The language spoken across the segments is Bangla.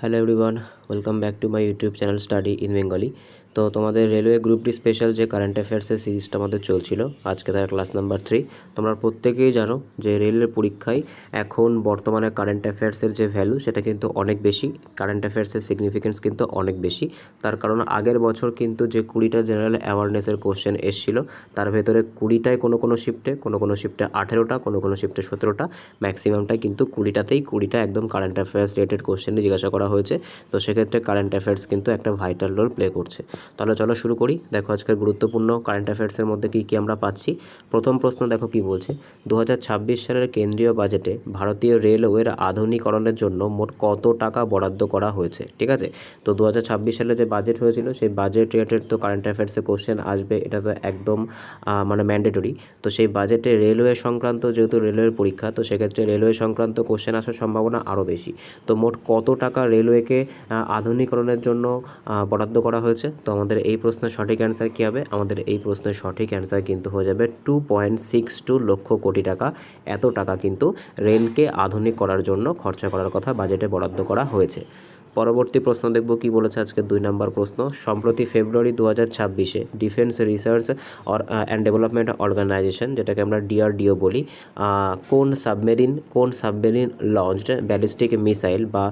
Hello everyone, welcome back to my YouTube channel study in Bengali. তো তোমাদের রেলওয়ে গ্রুপ ডি স্পেশাল যে কারেন্ট অ্যাফেয়ার্সের সিরিজটা আমাদের চলছিল, আজকে তার ক্লাস নাম্বার 3। তোমরা প্রত্যেকেই জানো যে রেলের পরীক্ষায় এখন বর্তমানে কারেন্ট অ্যাফেয়ার্সের যে ভ্যালু সেটা কিন্তু অনেক বেশি, কারেন্ট অ্যাফেয়ার্সের সিগনিফিকেন্স কিন্তু অনেক বেশি। তার কারণ আগের বছর কিন্তু যে 20টা জেনারেল অ্যাওয়ারনেসের কোশ্চেন এসেছিলো, তার ভেতরে 20টায় কোনো শিফটে 18টা, কোনো শিফটে 17টা, ম্যাক্সিমামটাই কিন্তু 20টা একদম কারেন্ট অ্যাফেয়ার্স রিলেটেড কোশ্চেনে জিজ্ঞাসা করা হয়েছে। তো সেক্ষেত্রে কারেন্ট অ্যাফেয়ার্স কিন্তু একটা ভাইটাল রোল প্লে করছে। তাহলে চলো শুরু করি। দেখো আজকের গুরুত্বপূর্ণ কারেন্ট অ্যাফেয়ার্সের মধ্যে কী আমরা পাচ্ছি। প্রথম প্রশ্ন দেখো কি বলছে, 2026 সালের কেন্দ্রীয় বাজেটে ভারতীয় রেলওয়ের আধুনিকরণের জন্য মোট কত টাকা বরাদ্দ করা হয়েছে। ঠিক আছে, তো 2026 সালে যে বাজেট হয়েছিল সেই বাজেট রিলেটেড তো কারেন্ট অ্যাফেয়ার্সে কোশ্চেন আসবে, এটা তো একদম মানে ম্যান্ডেটরি। তো সেই বাজেটে রেলওয়ে সংক্রান্ত, যেহেতু রেলওয়ের পরীক্ষা, তো সেক্ষেত্রে রেলওয়ে সংক্রান্ত কোশ্চেন আসার সম্ভাবনা আরও বেশি। তো মোট কত টাকা রেলওয়েকে আধুনিকরণের জন্য বরাদ্দ করা হয়েছে। তো আমাদের এই প্রশ্নের সঠিক অ্যান্সার কী হবে? আমাদের এই প্রশ্নের সঠিক অ্যান্সার কিন্তু হয়ে যাবে 2.62 লক্ষ কোটি টাকা। এত টাকা কিন্তু রেলকে আধুনিক করার জন্য খরচা করার কথা বাজেটে বরাদ্দ করা হয়েছে। পরবর্তী প্রশ্ন দেখব কি বলেছে আজকে 2 নম্বর প্রশ্ন। সম্প্রতি ফেব্রুয়ারি 2026-এ defence research and development organisation, যেটাকে আমরা ডিআরডিও বলি, কোন সাবমেরিন লঞ্চড ব্যালিস্টিক মিসাইল বা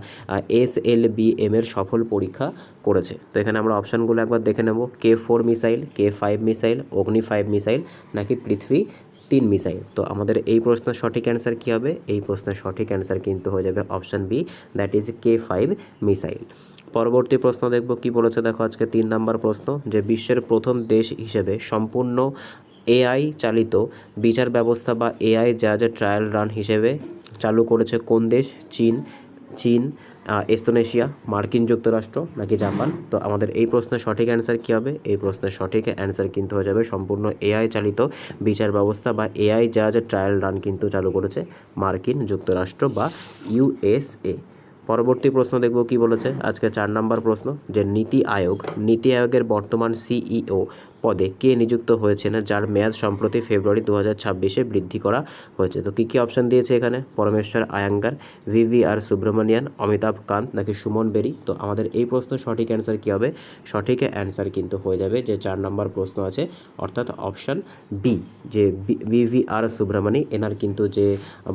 SLBM এর সফল পরীক্ষা করেছে। তো এখানে আমরা অপশানগুলো একবার দেখে নেব। K4 মিসাইল, K5 মিসাইল, অগ্নি 5 মিসাইল, নাকি পৃথ্বী 3 মিসাইল। তো আমাদের এই প্রশ্নের সঠিক অ্যান্সার কী হবে? এই প্রশ্নের সঠিক অ্যান্সার কিন্তু হয়ে যাবে option B, that is K5 missile. পরবর্তী প্রশ্ন দেখব কি বলেছে। দেখো আজকে 3 নম্বর প্রশ্ন, যে বিশ্বের প্রথম দেশ হিসেবে সম্পূর্ণ AI চালিত বিচার ব্যবস্থা বা AI জাজের ট্রায়াল রান হিসেবে চালু করেছে কোন দেশ? চীন, ইন্দোনেশিয়া, মার্কিন যুক্তরাষ্ট্র, নাকি জাপান। তো আমাদের এই প্রশ্নের সঠিক অ্যান্সার কী হবে? এই প্রশ্নের সঠিক অ্যান্সার কিন্তু হয়ে যাবে সম্পূর্ণ AI চালিত বিচার ব্যবস্থা বা AI জাজের ট্রায়াল রান কিন্তু চালু করেছে মার্কিন যুক্তরাষ্ট্র বা USA। পরবর্তী প্রশ্ন দেখব কি বলেছে আজকে 4 নম্বর প্রশ্ন, যে নীতি আয়োগের বর্তমান CEO পদে কে নিযুক্ত হয়েছেন, যার মেয়াদ সম্প্রতি ফেব্রুয়ারি 2026-এ বৃদ্ধি করা হয়েছে। তো কী অপশান দিয়েছে এখানে? পরমেশ্বর আয়াঙ্গার, VVR সুব্রমণিয়ান, অমিতাভ কান্ত, নাকি সুমন বেরি। তো আমাদের এই প্রশ্নের সঠিক অ্যান্সার কী হবে? সঠিক অ্যান্সার কিন্তু হয়ে যাবে যে 4 নম্বর প্রশ্ন আছে, অর্থাৎ অপশান বি, যে VVR সুব্রমণি, এনার কিন্তু যে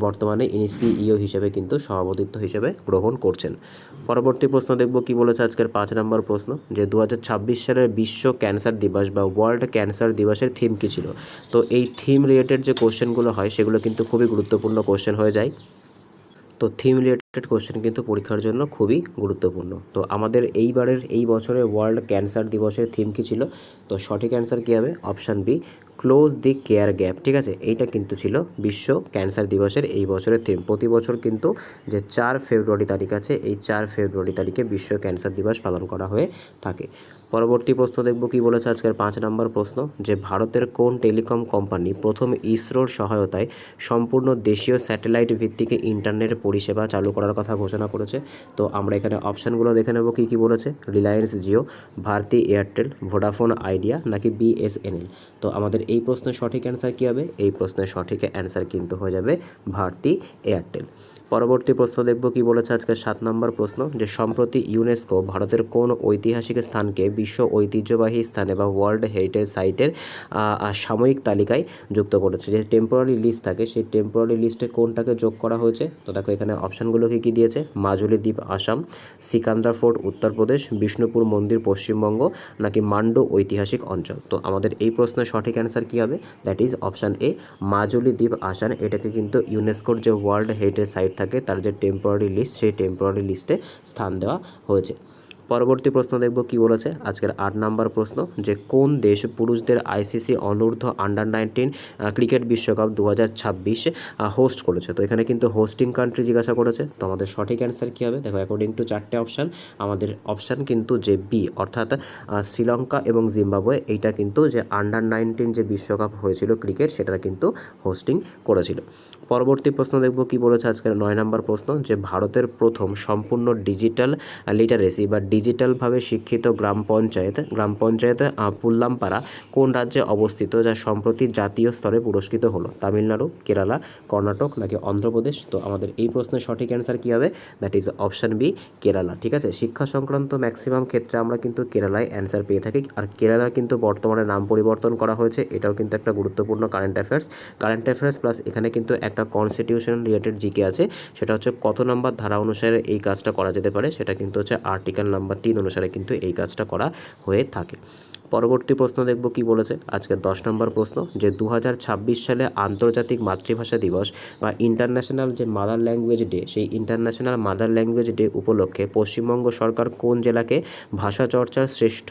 বর্তমানে ইনি CEO হিসেবে কিন্তু সভাপতিত্ব হিসেবে গ্রহণ করছেন। পরবর্তী প্রশ্ন দেখব কি বলেছে আজকের 5 নম্বর প্রশ্ন, যে 2026 সালের বিশ্ব ক্যান্সার দিবস বা ওয়ার্ল্ড ক্যান্সার দিবসের থিম কী ছিল। তো এই থিম রিলেটেড যে কোশ্চেনগুলো হয় সেগুলো কিন্তু খুবই গুরুত্বপূর্ণ কোশ্চেন হয়ে যায়। তো থিম রিলেটেড কোশ্চেন কিন্তু পরীক্ষার জন্য খুবই গুরুত্বপূর্ণ। তো আমাদের এই বছরের ওয়ার্ল্ড ক্যান্সার দিবসের থিম কী ছিল? তো সঠিক অ্যান্সার কী হবে? অপশান বি, ক্লোজ দি কেয়ার গ্যাপ। ঠিক আছে, এইটা কিন্তু ছিল বিশ্ব ক্যান্সার দিবসের এই বছরের থিম। প্রতি বছর কিন্তু যে 4 ফেব্রুয়ারি তারিখ আছে, এই 4 ফেব্রুয়ারি তারিখে বিশ্ব ক্যান্সার দিবস পালন করা হয়ে থাকে। পরবর্তী প্রশ্ন দেখব কি বলেছে আজকের 5 নম্বর প্রশ্ন, যে ভারতের কোন টেলিকম কোম্পানি প্রথম ইসরোর সহায়তায় সম্পূর্ণ দেশীয় স্যাটেলাইট ভিত্তিক ইন্টারনেট পরিষেবা চালু করার কথা ঘোষণা করেছে। তো আমরা এখানে অপশানগুলো দেখে নেব কী বলেছে। রিলায়েন্স জিও, ভারতী এয়ারটেল, ভোডাফোন আইডিয়া, নাকি BSNL। তো আমাদের এই প্রশ্নের সঠিক অ্যান্সার কী হবে? এই প্রশ্নের সঠিক অ্যান্সার কিন্তু হয়ে যাবে ভারতী এয়ারটেল। পরবর্তী প্রশ্ন দেখব কি বলেছে আজকে 7 নম্বর প্রশ্ন, যে সম্প্রতি ইউনেস্কো ভারতের কোন ঐতিহাসিক স্থানকে বিশ্ব ঐতিহ্যবাহী স্থানে বা ওয়ার্ল্ড হেরিটেজ সাইটের সাময়িক তালিকায় যুক্ত করেছে। যে টেম্পোরারি লিস্ট থাকে, সেই টেম্পোরারি লিস্টে কোনটাকে যোগ করা হয়েছে? তো দেখো এখানে অপশানগুলো কী দিয়েছে। মাজুলি দ্বীপ আসাম, সিকান্দ্রা ফোর্ট উত্তরপ্রদেশ, বিষ্ণুপুর মন্দির পশ্চিমবঙ্গ, নাকি মান্ডো ঐতিহাসিক অঞ্চল। তো আমাদের এই প্রশ্নের সঠিক অ্যান্সার কী হবে? That is option A, Majuli দ্বীপ আসাম। এটাকে কিন্তু ইউনেস্কোর যে ওয়ার্ল্ড হেরিটেজ সাইট থাকে তার যে টেম্পোরারি লিস্ট, সেই টেম্পোরারি লিস্টে স্থান দেওয়া হয়েছে। পরবর্তী প্রশ্ন দেখব কি বলেছে আজকের 8 নম্বর প্রশ্ন, যে কোন দেশ পুরুষদের ICC অনূর্ধ্ব আন্ডার-19 ক্রিকেট বিশ্বকাপ 2026 হোস্ট করেছে। তো এখানে কিন্তু হোস্টিং কান্ট্রি জিজ্ঞাসা করেছে। তো আমাদের সঠিক অ্যান্সার কী হবে? দেখো অ্যাকর্ডিং টু 4টে অপশান, আমাদের অপশান কিন্তু যে বি, অর্থাৎ শ্রীলঙ্কা এবং জিম্বাবুয়ে, এইটা কিন্তু যে আন্ডার-19 যে বিশ্বকাপ হয়েছিল ক্রিকেট, সেটা কিন্তু হোস্টিং করেছিল। পরবর্তী প্রশ্ন দেখব কি বলেছে আজকের 9 নম্বর প্রশ্ন, যে ভারতের প্রথম সম্পূর্ণ ডিজিটাল লিটারেসি বা ডিজিটালভাবে শিক্ষিত গ্রাম পঞ্চায়েত পুল্লামপাড়া কোন রাজ্যে অবস্থিত, যা সম্প্রতি জাতীয় স্তরে পুরস্কৃত হলো? তামিলনাড়ু, কেরালা, কর্ণাটক নাকি অন্ধ্রপ্রদেশ? তো আমাদের এই প্রশ্নের সঠিক অ্যান্সার কী হবে? That is option B, Kerala. ঠিক আছে, শিক্ষা সংক্রান্ত ম্যাক্সিমাম ক্ষেত্রে আমরা কিন্তু কেরালায় অ্যান্সার পেয়ে থাকি। আর কেরালার কিন্তু বর্তমানে নাম পরিবর্তন করা হয়েছে, এটাও কিন্তু একটা গুরুত্বপূর্ণ কারেন্ট অ্যাফেয়ার্স প্লাস এখানে কিন্তু একটা কনস্টিটিউশন রিলেটেড জিকে আছে, সেটা হচ্ছে কত নম্বর ধারা অনুসারে এই কাজটা করা যেতে পারে, সেটা কিন্তু হচ্ছে আর্টিকেল নাম্বার 3 অনুসারে কিন্তু এই কাজটা করা হয়ে থাকে। পরবর্তী প্রশ্ন দেখব কি বলেছে আজকের 10 নম্বর প্রশ্ন, যে 2026 সালে আন্তর্জাতিক মাতৃভাষা দিবস বা ইন্টারন্যাশনাল যে মাদার ল্যাঙ্গুয়েজ ডে, সেই ইন্টারন্যাশনাল মাদার ল্যাঙ্গুয়েজ ডে উপলক্ষে পশ্চিমবঙ্গ সরকার কোন জেলাকে ভাষা চর্চার শ্রেষ্ঠ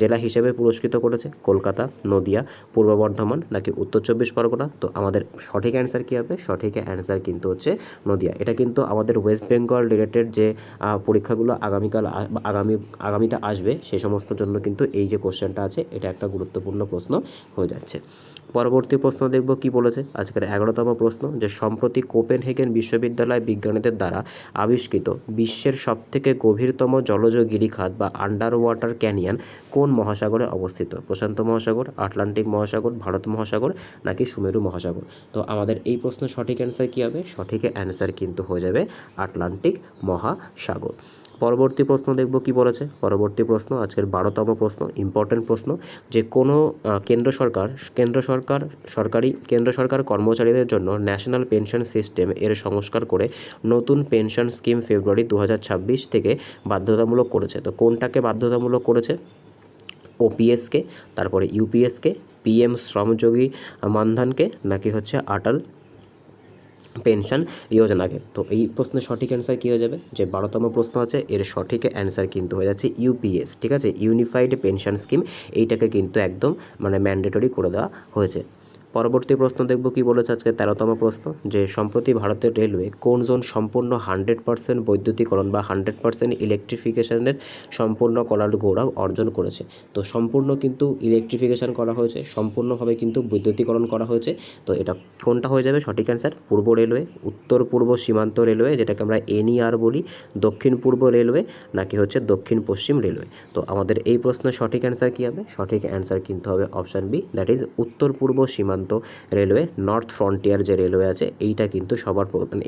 জেলা হিসেবে পুরস্কৃত করেছে? কলকাতা, নদিয়া, পূর্ব বর্ধমান নাকি উত্তর 24 পরগনা? তো আমাদের সঠিক অ্যান্সার কী হবে? সঠিক অ্যান্সার কিন্তু হচ্ছে নদিয়া। এটা কিন্তু আমাদের ওয়েস্ট বেঙ্গল রিলেটেড যে পরীক্ষাগুলো আগামীতে আসবে সে সমস্ত জন্য কিন্তু এই যে কোশ্চেনটা আছে এটা একটা গুরুত্বপূর্ণ প্রশ্ন হয়ে যাচ্ছে। পরবর্তী প্রশ্ন দেখব কি বলেছে আজকের 11তম প্রশ্ন, যে সম্প্রতি কোপেনহেগেন বিশ্ববিদ্যালয় বিজ্ঞানীদের দ্বারা আবিষ্কৃত বিশ্বের সবথেকে গভীরতম জলজ গিরিখাত বা আন্ডার ওয়াটার ক্যানিয়ন কোন মহাসাগরে অবস্থিত? প্রশান্ত মহাসাগর, আটলান্টিক মহাসাগর, ভারত মহাসাগর নাকি সুমেরু মহাসাগর? তো আমাদের এই প্রশ্নের সঠিক অ্যান্সার কী হবে? সঠিক অ্যান্সার কিন্তু হয়ে যাবে আটলান্টিক মহাসাগর। পরবর্তী প্রশ্ন দেখব কি বলেছে। পরবর্তী প্রশ্ন আজকের 12তম প্রশ্ন, ইম্পর্টেন্ট প্রশ্ন, যে কোনো কেন্দ্র সরকার কর্মচারীদের জন্য ন্যাশনাল পেনশন সিস্টেম এর সংস্কার করে নতুন পেনশন স্কিম ফেব্রুয়ারি 2026 থেকে বাধ্যতামূলক করেছে। তো কোনটাকে বাধ্যতামূলক করেছে? ওপিএসকে, তারপরে ইউপিএসকে, পিএম শ্রমযোগী মানধনকে নাকি হচ্ছে আটল পেনশন যোজনাকে? তো এই প্রশ্নের সঠিক অ্যান্সার কী হয়ে যাবে? যে 12তম প্রশ্ন আছে এর সঠিক অ্যান্সার কিন্তু হয়ে যাচ্ছে ইউপিএস। ঠিক আছে, ইউনিফাইড পেনশন স্কিম, এইটাকে কিন্তু একদম ম্যান্ডেটরি করে দেওয়া হয়েছে। পরবর্তী প্রশ্ন দেখব কি বলেছে আজকে 13তম প্রশ্ন, যে সম্প্রতি ভারতের রেলওয়ে কোন জোন সম্পূর্ণ 100% বৈদ্যুতিকরণ বা 100% ইলেকট্রিফিকেশনের সম্পূর্ণ করার গৌরব অর্জন করেছে? তো সম্পূর্ণ কিন্তু ইলেকট্রিফিকেশন করা হয়েছে, সম্পূর্ণভাবে কিন্তু বৈদ্যুতিকরণ করা হয়েছে। তো এটা কোনটা হয়ে যাবে সঠিক অ্যান্সার? পূর্ব রেলওয়ে, উত্তর পূর্ব সীমান্ত রেলওয়ে যেটাকে আমরা এনইআর বলি, দক্ষিণ পূর্ব রেলওয়ে নাকি হচ্ছে দক্ষিণ পশ্চিম রেলওয়ে? তো আমাদের এই প্রশ্নের সঠিক অ্যান্সার কী হবে? সঠিক অ্যান্সার কিন্তু হবে অপশান বি, দ্যাট ইজ উত্তর পূর্ব সীমান্ত রেলওয়ে, নর্থ ফ্রন্টিয়ার যে রেলওয়ে আছে এইটা কিন্তু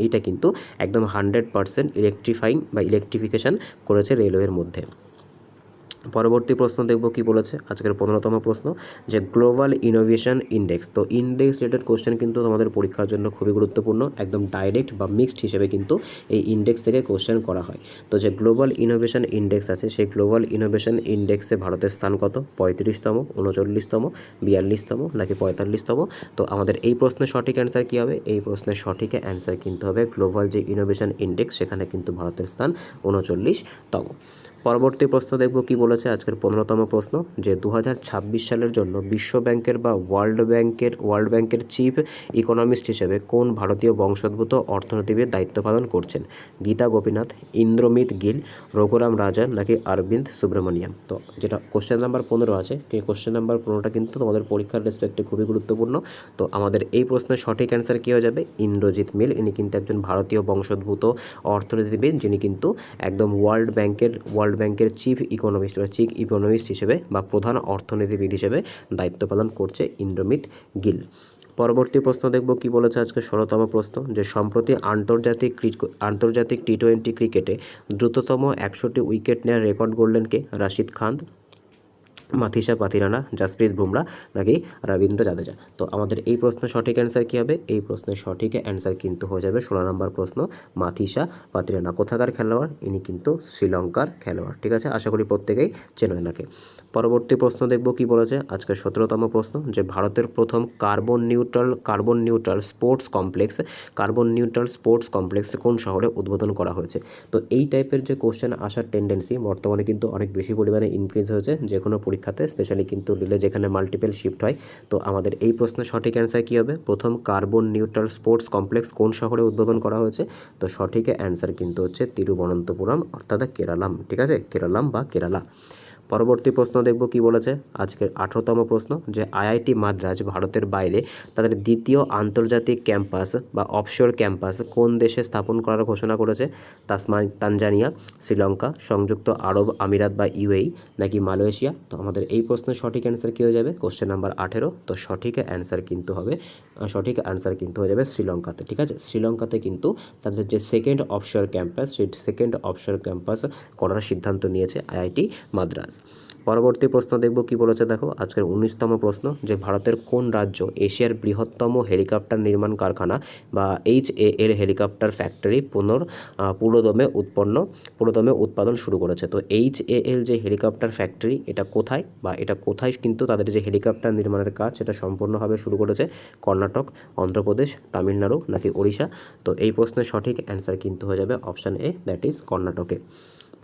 এইটা কিন্তু একদম 100% ইলেকট্রিফাইং বা ইলেকট্রিফিকেশন করেছে রেলওয়ের মধ্যে। পরবর্তী প্রশ্ন দেখব কি বলেছে আজকের 15তম প্রশ্ন, যে গ্লোবাল ইনোভেশন ইন্ডেক্স। তো ইন্ডেক্স রিলেটেড কোশ্চেন কিন্তু তোমাদের পরীক্ষার জন্য খুবই গুরুত্বপূর্ণ, একদম ডাইরেক্ট বা মিক্সড হিসেবে কিন্তু এই ইন্ডেক্স থেকে কোশ্চেন করা হয়। তো যে গ্লোবাল ইনোভেশন ইন্ডেক্স আছে সেই গ্লোবাল ইনোভেশন ইন্ডেক্সে ভারতের স্থান কত? 35তম, 39তম, 42তম নাকি 45তম? তো আমাদের এই প্রশ্নের সঠিক অ্যান্সার কী হবে? এই প্রশ্নের সঠিক অ্যান্সার কিন্তু হবে গ্লোবাল যে ইনোভেশন ইন্ডেক্স সেখানে কিন্তু ভারতের স্থান 39তম। পরবর্তী প্রশ্ন দেখব কি বলেছে আজকের 15তম প্রশ্ন, যে 2026 সালের জন্য বিশ্ব ব্যাংকের বা ওয়ার্ল্ড ব্যাংকের চিফ ইকোনমিস্ট হিসেবে কোন ভারতীয় বংশোদ্ভূত অর্থনীতিবিদ দায়িত্ব পালন করছেন? গীতা গোপীনাথ, ইন্দ্রমিত গিল, রঘুরাম রাজন নাকি অরবিন্দ সুব্রমণিয়াম? তো যেটা কোশ্চেন নাম্বার 15 আছে, এই কোশ্চেন নাম্বার 15টা কিন্তু তোমাদের পরীক্ষার রেসপেক্টে খুবই গুরুত্বপূর্ণ। তো আমাদের এই প্রশ্নের সঠিক অ্যান্সার কী হয়ে যাবে? ইন্দ্রজিৎ মিল, ইনি কিন্তু একজন ভারতীয় বংশোদ্ভূত অর্থনীতিবিদ, যিনি কিন্তু একদম ওয়ার্ল্ড ব্যাংকের চিফ ইকোনমিস্ট হিসেবে বা প্রধান অর্থনীতিবিদ হিসেবে দায়িত্ব পালন করছে ইন্দ্রমিত গিল। পরবর্তী প্রশ্ন দেখব কি বলেছে আজকে 16তম প্রশ্ন, যে সম্প্রতি আন্তর্জাতিক টি20 ক্রিকেটে দ্রুততম 100টি উইকেট নেওয়ার রেকর্ড গড়লেন কে? রাশিদ খান, মাথিসা পাতিরানা, জাসপ্রীত বুমরা নাকি রবীন্দ্র জাদেজা? তো আমাদের এই প্রশ্নের সঠিক অ্যান্সার কী হবে? এই প্রশ্নের সঠিক অ্যান্সার কিন্তু হয়ে যাবে 16 নম্বর প্রশ্ন, মাথিসা পাতিরানা। কোথাকার খেলোয়াড়? ইনি কিন্তু শ্রীলঙ্কার খেলোয়াড়। ঠিক আছে, আশা করি প্রত্যেকেই চেনো এনাকে। পরবর্তী প্রশ্ন দেখব কি বলেছে আজকে 17তম প্রশ্ন, যে ভারতের প্রথম কার্বন নিউট্রাল স্পোর্টস কমপ্লেক্স কোন শহরে উদ্বোধন করা হয়েছে? তো এই টাইপের যে কোশ্চেন আসার টেন্ডেন্সি বর্তমানে কিন্তু অনেক বেশি পরিমাণে ইনক্রিজ হয়েছে যে কোনো পরীক্ষাতে, স্পেশালি কিন্তু রিলে যেখানে মাল্টিপল শিফট হয়। তো আমাদের এই প্রশ্নের সঠিক অ্যান্সার কী হবে? প্রথম কার্বন নিউট্রাল স্পোর্টস কমপ্লেক্স কোন শহরে উদ্বোধন করা হয়েছে? তো সঠিক অ্যান্সার কিন্তু হচ্ছে তিরুবনন্তপুরম অর্থাৎ কেরালাম। ঠিক আছে, কেরালাম বা কেরালা। পরবর্তী প্রশ্ন দেখব কি বলেছে আজকের 18তম প্রশ্ন, যে আইআইটি মাদ্রাজ ভারতের বাইরে তাদের দ্বিতীয় আন্তর্জাতিক ক্যাম্পাস বা অফশোর ক্যাম্পাস কোন দেশে স্থাপন করার ঘোষণা করেছে? তানজানিয়া, শ্রীলঙ্কা, সংযুক্ত আরব আমিরাত বা ইউএই, নাকি মালয়েশিয়া? তো আমাদের এই প্রশ্নের সঠিক অ্যান্সার কী হয়ে যাবে? Question number 18। তো সঠিক অ্যান্সার কিন্তু হয়ে যাবে শ্রীলঙ্কাতে। ঠিক আছে, শ্রীলঙ্কাতে কিন্তু তাদের যে সেকেন্ড অফশোর ক্যাম্পাস, সেই সেকেন্ড অফশোর ক্যাম্পাস করার সিদ্ধান্ত নিয়েছে আইআইটি মাদ্রাজ। পরবর্তী প্রশ্ন দেখব কি বলেছে, দেখো আজকের 19তম প্রশ্ন, যে ভারতের কোন রাজ্য এশিয়ার বৃহত্তম হেলিকপ্টার নির্মাণ কারখানা বা HAL হেলিকপ্টার ফ্যাক্টরি পুরোদমে উৎপাদন শুরু করেছে? তো HAL যে হেলিকপ্টার ফ্যাক্টরি, এটা কোথায় কিন্তু তাদের যে হেলিকপ্টার নির্মাণের কাজ সেটা সম্পূর্ণভাবে শুরু করেছে? কর্ণাটক, অন্ধ্রপ্রদেশ, তামিলনাড়ু নাকি ওড়িশা? তো এই প্রশ্নের সঠিক অ্যান্সার কিন্তু হয়ে যাবে অপশান এ, দ্যাট ইজ কর্ণাটকে।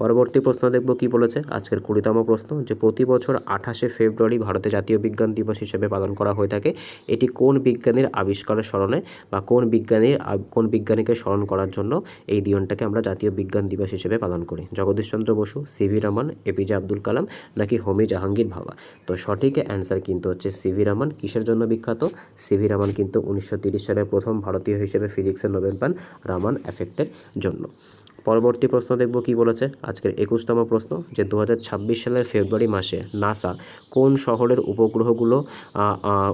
পরবর্তী প্রশ্ন দেখব কি বলেছে আজকের 20তম প্রশ্ন, যে প্রতি বছর 28শে ফেব্রুয়ারি ভারতে জাতীয় বিজ্ঞান দিবস হিসেবে পালন করা হয়ে থাকে। এটি কোন বিজ্ঞানীর আবিষ্কারের স্মরণে বা কোন বিজ্ঞানীকে স্মরণ করার জন্য এই দিনটাকে আমরা জাতীয় বিজ্ঞান দিবস হিসেবে পালন করি? জগদীশচন্দ্র বসু, সিভি রমন, এপিজে আব্দুল কালাম নাকি হোমি জাহাঙ্গীর ভাবা? তো সঠিক অ্যান্সার কিন্তু হচ্ছে সিভি রমন। কিসের জন্য বিখ্যাত? সিভি রমন কিন্তু 1930 সালে প্রথম ভারতীয় হিসেবে ফিজিক্সের নোবেল পান রামান এফেক্টের জন্য। পরবর্তী প্রশ্ন দেখব কি বলেছে আজকের 21তম প্রশ্ন, যে 2026 সালের ফেব্রুয়ারি মাসে নাসা কোন শহরের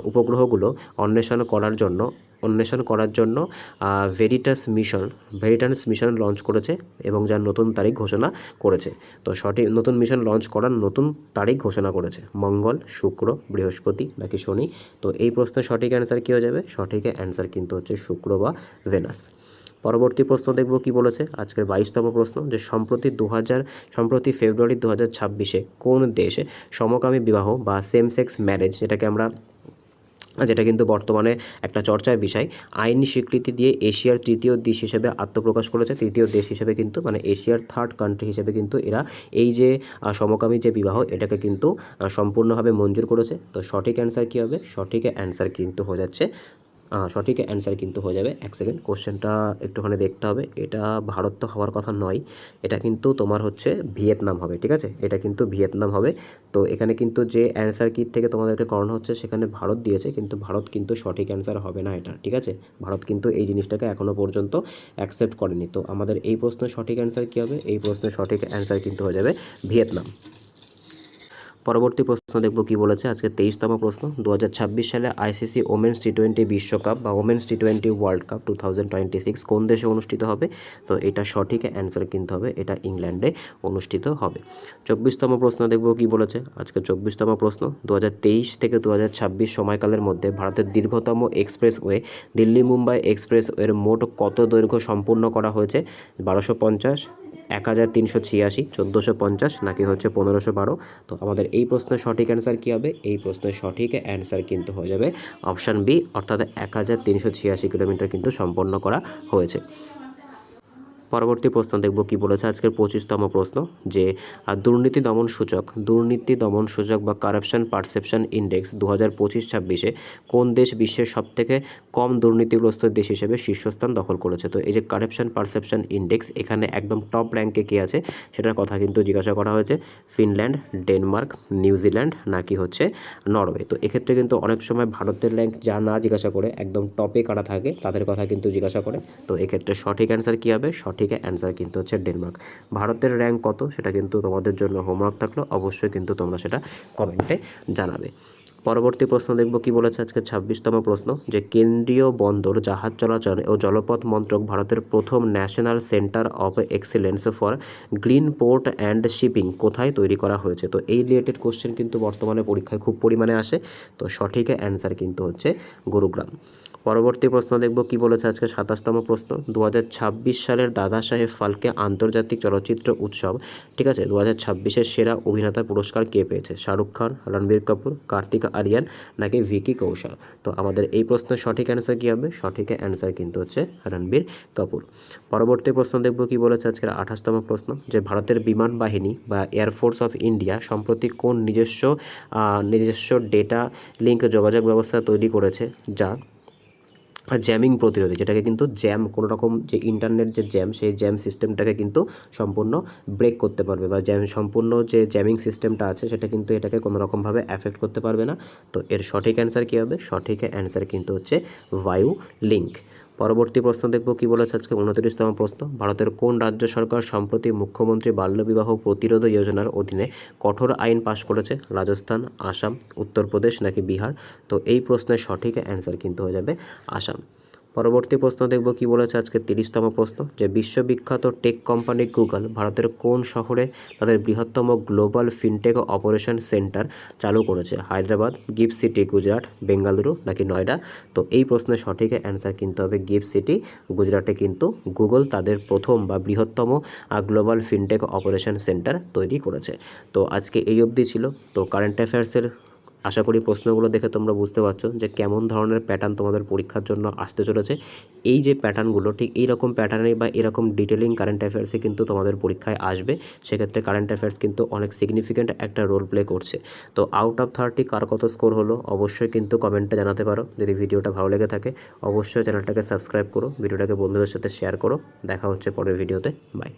উপগ্রহগুলো অন্বেষণ করার জন্য ভেরিটাস মিশন লঞ্চ করেছে এবং যার নতুন তারিখ ঘোষণা করেছে? তো সঠিক নতুন মিশন লঞ্চ করার নতুন তারিখ ঘোষণা করেছে মঙ্গল, শুক্র, বৃহস্পতি নাকি শনি? তো এই প্রশ্নের সঠিক অ্যান্সার কী হয়ে যাবে? সঠিক অ্যান্সার কিন্তু হচ্ছে শুক্র বা ভেনাস। পরবর্তী প্রশ্ন দেখব কি বলেছে আজকের 22তম প্রশ্ন, যে সম্প্রতি ফেব্রুয়ারি 2026-এ কোন দেশে সমকামী বিবাহ বা সেম সেক্স ম্যারেজ, যেটা কিন্তু বর্তমানে একটা চর্চার বিষয়, আইনি স্বীকৃতি দিয়ে এশিয়ার তৃতীয় দেশ হিসেবে আত্মপ্রকাশ করেছে? তৃতীয় দেশ হিসেবে কিন্তু এশিয়ার থার্ড কান্ট্রি হিসেবে কিন্তু এরা এই যে সমকামী যে বিবাহ এটাকে কিন্তু সম্পূর্ণভাবে মঞ্জুর করেছে। তো সঠিক অ্যান্সার কী হবে? সঠিক অ্যান্সার কিন্তু হয়ে যাবে, এক সেকেন্ড কোশ্চেনটা একটুখানি দেখতে হবে, এটা ভারত তো হওয়ার কথা নয়, এটা কিন্তু তোমার হচ্ছে ভিয়েতনাম হবে। ঠিক আছে, এটা কিন্তু ভিয়েতনাম হবে। তো এখানে কিন্তু যে অ্যান্সার কি থেকে তোমাদেরকে করানো হচ্ছে সেখানে ভারত দিয়েছে, কিন্তু ভারত কিন্তু সঠিক অ্যান্সার হবে না এটা। ঠিক আছে, ভারত কিন্তু এই জিনিসটাকে এখনও পর্যন্ত অ্যাকসেপ্ট করেনি। তো আমাদের এই প্রশ্নের সঠিক অ্যান্সার কী হবে? এই প্রশ্নের সঠিক অ্যান্সার কিন্তু হয়ে যাবে ভিয়েতনাম। পরবর্তী প্রশ্ন দেখব কি বলেছে আজকে 23তম প্রশ্ন, 2026 সালে আইসিসি ওমেন্স টি20 বিশ্বকাপ বা ওমেন্স টি20 ওয়ার্ল্ড কাপ 2026 কোন দেশে অনুষ্ঠিত হবে? তো এটা সঠিক অ্যান্সার কিন্তু হবে, এটা ইংল্যান্ডে অনুষ্ঠিত হবে। 24তম প্রশ্ন দেখব কি বলেছে আজকে 24তম প্রশ্ন, 2023 থেকে 2026 সময়কালের মধ্যে ভারতের দীর্ঘতম এক্সপ্রেসওয়ে দিল্লি মুম্বাই এক্সপ্রেসওয়ের মোট কত দৈর্ঘ্য সম্পূর্ণ করা হয়েছে? 1250, 1386, 1450 নাকি হচ্ছে 1512? তো আমাদের এই প্রশ্নের সঠিক অ্যান্সার কী হবে? এই প্রশ্নের সঠিক অ্যান্সার কিন্তু হয়ে যাবে অপশান বি, অর্থাৎ 1386 কিলোমিটার কিন্তু সম্পন্ন করা হয়েছে। পরবর্তী প্রশ্ন দেখব কি বলেছে আজকের 25তম প্রশ্ন, যে দুর্নীতি দমন সূচক বা কারাপশন পারসেপশন ইন্ডেক্স 2025-26-এ কোন দেশ বিশ্বের সবথেকে কম দুর্নীতিগ্রস্ত দেশ হিসেবে শীর্ষস্থান দখল করেছে? তো এই যে কারাপশন পারসেপশন ইন্ডেক্স, এখানে একদম টপ র্যাঙ্কে কে আছে সেটার কথা কিন্তু জিজ্ঞাসা করা হয়েছে। ফিনল্যান্ড, ডেনমার্ক, নিউজিল্যান্ড নাকি হচ্ছে নরওয়ে? তো এক্ষেত্রে কিন্তু অনেক সময় ভারতের র্যাঙ্ক যা না জিজ্ঞাসা করে একদম টপে কারা থাকে তাদের কথা কিন্তু জিজ্ঞাসা করে। তো এক্ষেত্রে সঠিক অ্যান্সার কী হবে? সঠিক অ্যান্সার কিন্তু হচ্ছে ডেনমার্ক। ভারতের র্যাঙ্ক কত সেটা কিন্তু তোমাদের জন্য হোমওয়ার্ক থাকলো, অবশ্যই কিন্তু তোমরা সেটা কমেন্টে জানাবে। পরবর্তী প্রশ্ন দেখব কি বলেছে আজকে 26তম প্রশ্ন, যে কেন্দ্রীয় বন্দর, জাহাজ চলাচল ও জলপথ মন্ত্রক ভারতের প্রথম national centre of excellence for green port and shipping কোথায় তৈরি করা হয়েছে? তো এই রিলেটেড কোশ্চেন কিন্তু বর্তমানে পরীক্ষায় খুব পরিমাণে আসে। তো সঠিক অ্যান্সার কিন্তু হচ্ছে গুরুগ্রাম। পরবর্তী প্রশ্ন দেখব কি বলেছে আজকে 27তম প্রশ্ন, 2026 সালের দাদা সাহেব ফালকে আন্তর্জাতিক চলচ্চিত্র উৎসব, ঠিক আছে, 2026-এর সেরা অভিনেতা পুরস্কার কে পেয়েছে? শাহরুখ খান, রণবীর কাপুর, কার্তিক আরিয়ান নাকি ভিকি কৌশল? তো আমাদের এই প্রশ্নের সঠিক অ্যান্সার কী হবে? সঠিক অ্যান্সার কিন্তু হচ্ছে রণবীর কাপুর। পরবর্তী প্রশ্ন দেখব কি বলেছে আজকের 28তম প্রশ্ন, যে ভারতের বিমান বাহিনী বা এয়ারফোর্স অফ ইন্ডিয়া সম্প্রতি কোন নিজস্ব ডেটা লিঙ্ক যোগাযোগ ব্যবস্থা তৈরি করেছে, যা জ্যামিং প্রতিরোধী, যেটাকে কিন্তু জ্যাম কোনো রকম যে ইন্টারনেট যে জ্যাম, সেই জ্যাম সিস্টেমটাকে কিন্তু সম্পূর্ণ ব্রেক করতে পারবে, বা সম্পূর্ণ যে জ্যামিং সিস্টেমটা আছে সেটা কিন্তু এটাকে কোনো রকমভাবে অ্যাফেক্ট করতে পারবে না। তো এর সঠিক অ্যান্সার কী হবে? সঠিক অ্যান্সার কিন্তু হচ্ছে বায়ু লিঙ্ক। পরবর্তী প্রশ্ন দেখব কি বলেছে আজকে 29তম প্রশ্ন। ভারতের কোন রাজ্য সরকার সম্প্রতি মুখ্যমন্ত্রী বাল্যবিবাহ প্রতিরোধ যোজনার অধীনে কঠোর আইন পাশ করেছে? রাজস্থান, আসাম, উত্তরপ্রদেশ নাকি বিহার? তো এই প্রশ্নের সঠিক অ্যান্সার কিন্তু হয়ে যাবে আসাম। পরবর্তী প্রশ্ন দেখব কি বলেছে আজকে 30তম প্রশ্ন, যে বিশ্ববিখ্যাত টেক কোম্পানি গুগল ভারতের কোন শহরে তাদের বৃহত্তম গ্লোবাল ফিনটেক অপারেশন সেন্টার চালু করেছে? হায়দ্রাবাদ, গিফট সিটি গুজরাট, বেঙ্গালুরু নাকি নয়ডা? তো এই প্রশ্নের সঠিক অ্যান্সার কিন্তু হবে গিফট সিটি গুজরাটে কিন্তু গুগল তাদের প্রথম বা বৃহত্তম গ্লোবাল ফিনটেক অপারেশন সেন্টার তৈরি করেছে। তো আজকে এই অবধি ছিল। তো কারেন্ট অ্যাফেয়ার্সের আশা করি প্রশ্নগুলো দেখে তোমরা বুঝতে পারছো যে কেমন ধরনের প্যাটার্ন তোমাদের পরীক্ষার জন্য আসতে চলেছে। এই যে প্যাটার্নগুলো, ঠিক এইরকম প্যাটার্নে বা এরকম ডিটেলিং কারেন্ট অ্যাফেয়ার্সে কিন্তু তোমাদের পরীক্ষায় আসবে। সেক্ষেত্রে কারেন্ট অ্যাফেয়ার্স কিন্তু অনেক সিগনিফিক্যান্ট একটা রোল প্লে করছে। তো আউট অফ 30 কার কত স্কোর হলো অবশ্যই কিন্তু কমেন্টে জানাতে পারো। যদি ভিডিওটা ভালো লেগে থাকে অবশ্যই চ্যানেলটাকে সাবস্ক্রাইব করো, ভিডিওটাকে বন্ধুদের সাথে শেয়ার করো। দেখা হচ্ছে পরের ভিডিওতে। বাই।